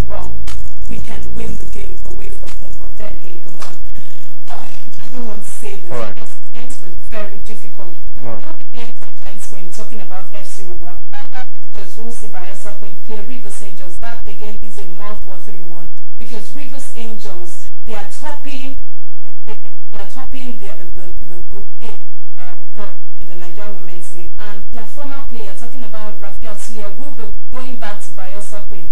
well, we can win the game away from home, but then, hey, come on. I don't want to say this. Right. It's going to be very difficult. Right. Not again sometimes when talking about FC Rubra. Other pictures will see by yourself when you play Rivers Angels. That again is a mouth-watering one because Rivers Angels, they are topping the group A in the Nigerian Women's League, and their former player, talking about Rafael Slia, will be going back to Bayelsa Queen.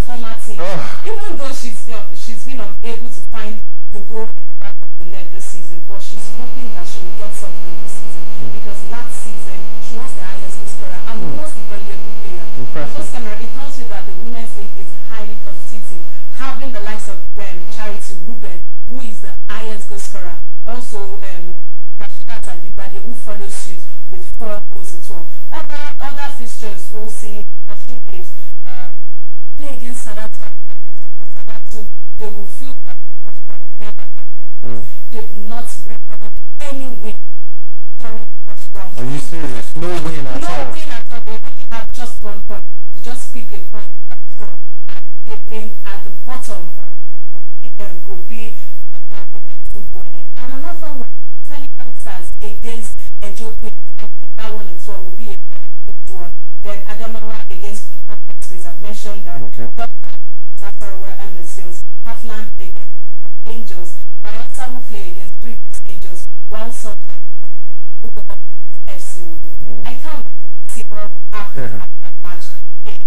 Former team. Even though she's been unable to find the goal in the back of the net this season, but she's hoping that she will get something this season because last season she was the highest goal scorer and most valuable player. This time around, it tells you that the Women's League is highly competitive, having the likes of Charity Ruben, who is the highest goal scorer. Also, Rashida Tajibade, who follows suit with 4 goals as well. Other fixtures we'll see play against Sadatu. They will feel that they've not recorded any win during the first round. Are you serious? No win at all? No win at all. They only have just 1 point. They just pick a point and draw. And they've been at the bottom of Group B football. And another one, Pelican Stars against Ejo Queen. I think that one as well will be a very good draw. Then Adamawa against I've mentioned that Nasarawa Amazons, Heartland against Angels, Bayelsa will play against Rivers Angels, while some FC will go. I can't wait to see what will happen after match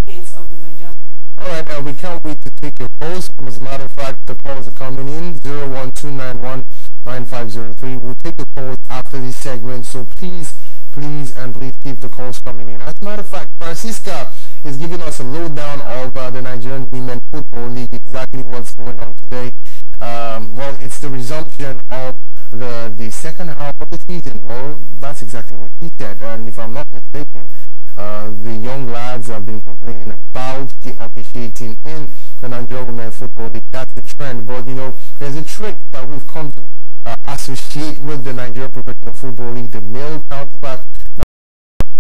8 of the Nigerian. Alright, we can't wait to take your calls. As a matter of fact, the calls are coming in 01291-9503. We'll take the calls after this segment, so please keep the calls coming in. As a matter of fact, Francisca is giving us a lowdown of the Nigerian Women Football League, exactly what's going on today. Well, it's the resumption of the second half of the season. Well, that's exactly what he said. And if I'm not mistaken, the young lads have been complaining about the officiating in the Nigerian Women Football League. That's the trend. But, you know, there's a trick that we've come to associate with the Nigerian Professional Football League, the male counterpart.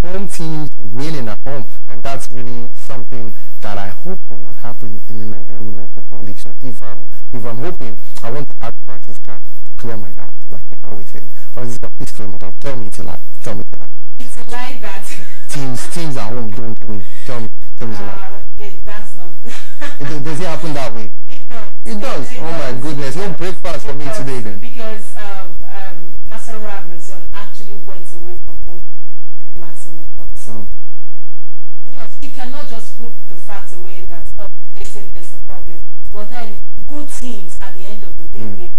Home teams winning at home, and that's really something that I hope will not happen in the Nigerian Women Football League. So if I'm hoping, I want to ask Francisca to clear my doubt, like I always say. Francisca, please clear my doubt. Tell me it's a lie. Tell me it's a lie. It's a lie that teams at home don't win. Tell me it's a lie. That's not. Does it happen that way? It does. Oh my goodness! No breakfast for me today then. Because Nasarawa Amazon actually went away from home. Maximum points. Yes, you cannot just put the fact away that facing is the problem. But then good teams at the end of the day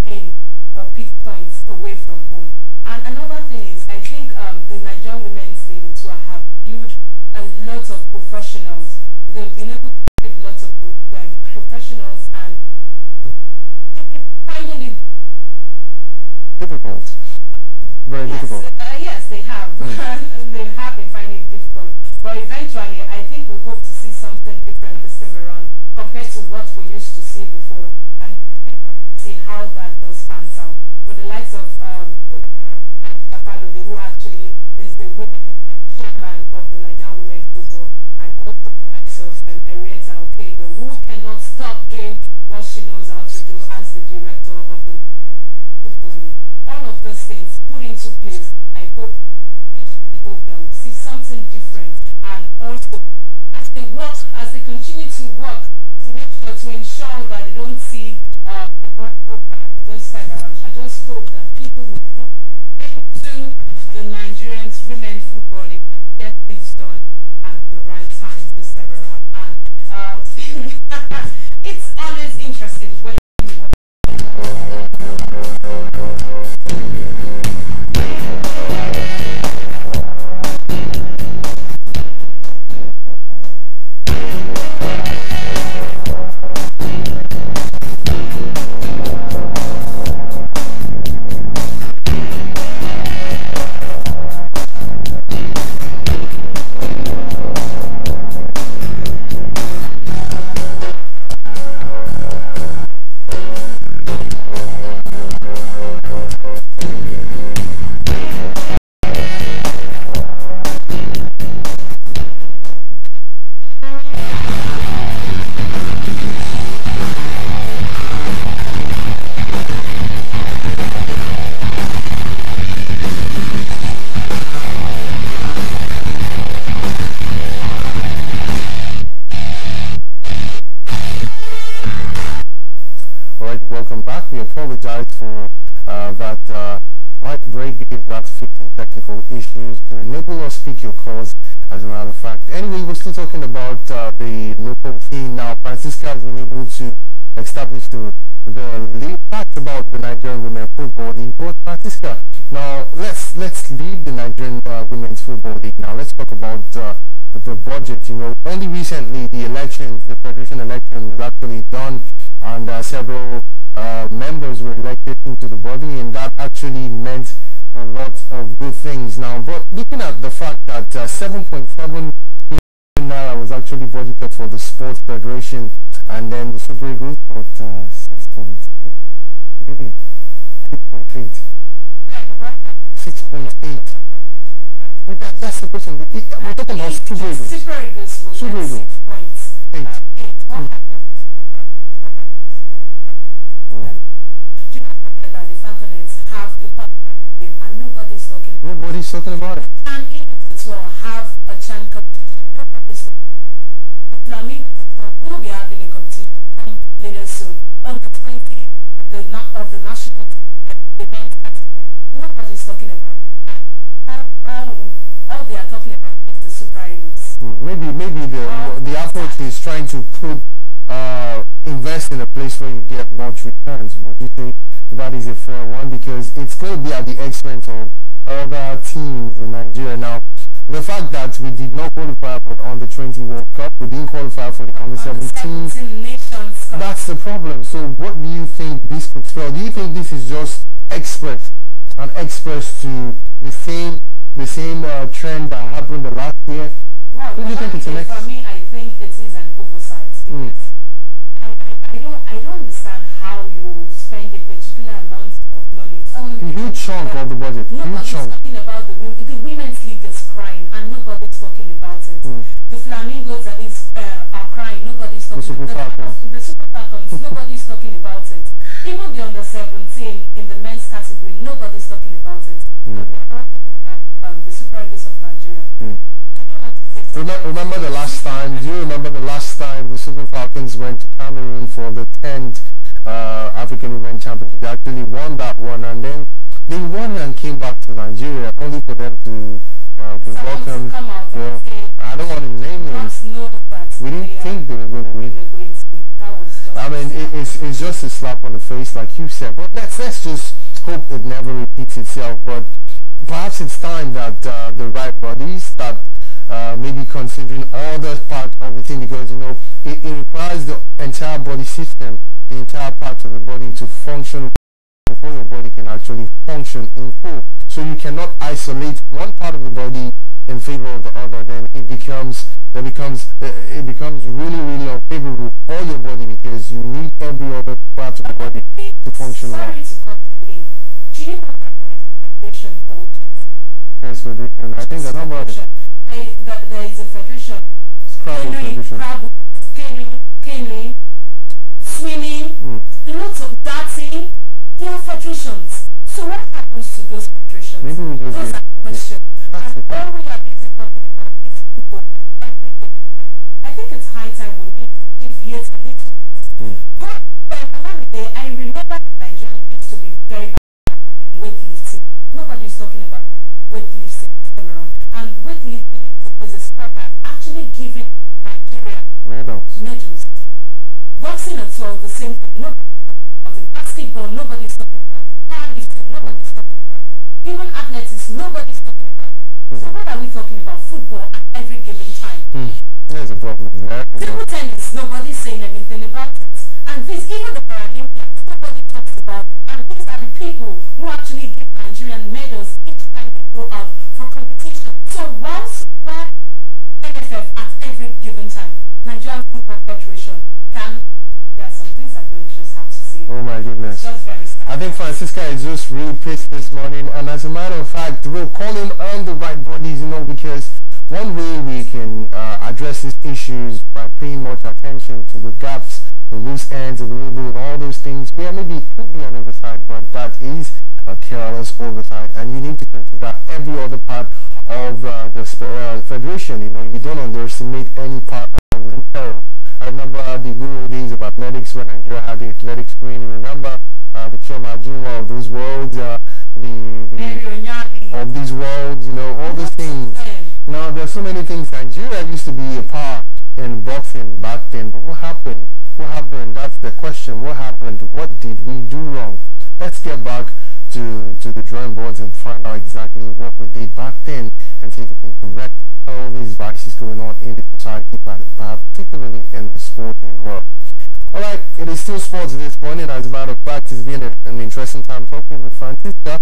win or pick points away from home. And another thing is, I think the Nigerian Women's League too have built a lot of professionals. They've been able to build lots of professionals and finding it difficult. Very difficult. Yes, they have. They have been finding it difficult. But eventually, I think we hope to see something different this time around compared to what we used to see before. And see how that does pan out. With the likes of Shafado, who actually is the women chairman of the Nigerian Women Football, and also the likes of Henrietta Okego, who cannot stop doing what she knows how to do as the director of the football league. All of those things put into place, I hope that we'll see something different, and also as they continue to work to make sure to ensure that they don't see this time around. I just hope that people will look into the Nigerian Women Football League and get things done at the right time this time around. And it's always interesting when Alright, welcome back. We apologize for that slight break because we had to fix some technical issues to enable us speak your calls, as a matter of fact. Anyway, we're still talking about the local scene now. Francisca has been able to establish the facts about the Nigerian Women Football League. But Francisca, now let's leave the Nigerian Women's Football League. Now let's talk about the budget. You know, only recently the elections, the federation election was actually done, and several members were elected into the body, and that actually meant a lot of good things. Now, but looking at the fact that 7.7 million naira was actually budgeted for the sports federation, and then the Super Eagles got 6.8 billion. 6.8. 6.8. That's the question. We're talking about Super Eagles. Super Eagles. Do not forget that the Falconets have a part game and nobody's talking about it. Nobody's talking about it. And Eagles as well have a CHAN competition. Nobody's talking about it. The Flamingos as well will be having a competition from later soon on the 20th of the national team, the men's category. Nobody's talking about it. All they are talking about is the Super Eagles. Maybe the approach is trying to put invest in a place where you get much returns. Would you think that is a fair one? Because it's going to be at the expense of other teams in Nigeria. Now, the fact that we did not qualify for the Under-20 World Cup, we didn't qualify for the Under-17 Nations Cup. That's the problem. So what do you think this could spell? Do you think this is just an express to the same trend that happened the last year? Well, what do you think it's an for me, I think it is an oversight. I don't understand how you spend a particular amount of money on a huge chunk of the budget. Nobody's talking about the women's league is crying and nobody's talking about it. The Flamingos are crying, nobody's talking about it. The Super Falcons, nobody's talking about it. Even the Under-17 in the men's category, nobody's talking about it. And they're all talking about the Super Eagles of Nigeria. Remember the last time? Do you remember the last time the Super Falcons went to Cameroon for the 10th African Women Championship? They actually won that one, and then they won and came back to Nigeria, only for them to be welcomed. Well, I don't want to name names. We didn't think they were going to win. I mean, it's just a slap on the face, like you said. But let's just hope it never repeats itself. But perhaps it's time that the right bodies start maybe considering all the parts of the thing, because you know it requires the entire body system, the entire parts of the body to function before your body can actually function in full. So you cannot isolate one part of the body in favor of the other. Then it becomes really, really unfavorable for your body, because you need every other part of the body to function well. Sorry to cut you in. Do you know that there is a federation called Chess Federation? I think I know about it. There is a federation. Canoeing, swimming, lots of darting. They are federations. So what happens to those federations? Maybe we just those are the questions. And all we are busy talking about is football every day. I think it's high time we need to deviate a little bit. But along the day, I remember Nigeria used to be very active in weightlifting. Nobody is talking about weightlifting this time around. And weightlifting is a sport that actually giving Nigeria medals. Boxing as well, the same thing. Nobody's talking about it. Basketball, nobody's talking about it. Powerlifting, nobody's talking about it. Even athletics, nobody's talking about it. So what are we talking about? Football at every given time. There's a problem there. Table tennis, nobody's saying anything about it. And this, even the Paralympians, nobody talks about it. And these are the people who actually give Nigerian medals each time they go out for competition. So while NFF at every given time, Nigerian Football Federation there are some things I don't just have to say. Oh my goodness. Just very sad. I think Francisca is just really pissed this morning, and as a matter of fact, we're calling on the right bodies, you know, because one way we can address these issues by paying much attention to the gaps, the loose ends available and all those things. Yeah, maybe it could be an oversight, but that is a careless oversight, and you need to consider every other part of the federation. You know, you don't underestimate any part of the peril. I remember the good old days of athletics when Nigeria had the athletics screen. Remember the Choma Juma of those worlds, of these worlds, you know, all these things. Now, there's so many things. Nigeria used to be a power in boxing back then, but what happened? What happened? That's the question. What happened? What did we do wrong? Let's get back to the drawing boards and find out exactly what we did back then and see if we can correct all these vices going on in the society, particularly in the sporting world. Alright, it is still sports this morning. As a matter of fact, it's been an interesting time talking with Francisca.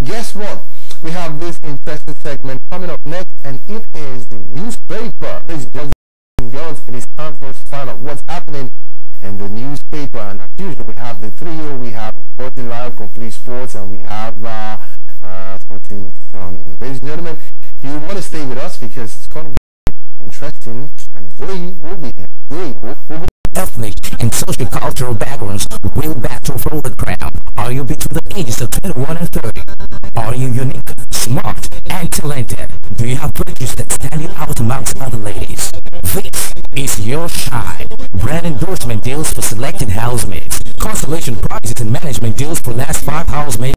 Guess what? We have this interesting segment coming up next, and it is the newspaper. Ladies and girls, it is time for us to find out what's happening in the newspaper. And as usual, we have the trio. We have Sporting Live, Complete Sports, and we have Sporting Fun. Ladies and gentlemen, you want to stay with us because it's going to be interesting, and Zoe will be here. Zoe will be ethnic and socio-cultural backgrounds will battle for the crown. Are you between the ages of 21 and 30? Are you unique, smart, and talented? Do you have virtues that stand you out amongst other ladies? This is your shine. Brand endorsement deals for selected housemates. Consolation prizes and management deals for last 5 housemates.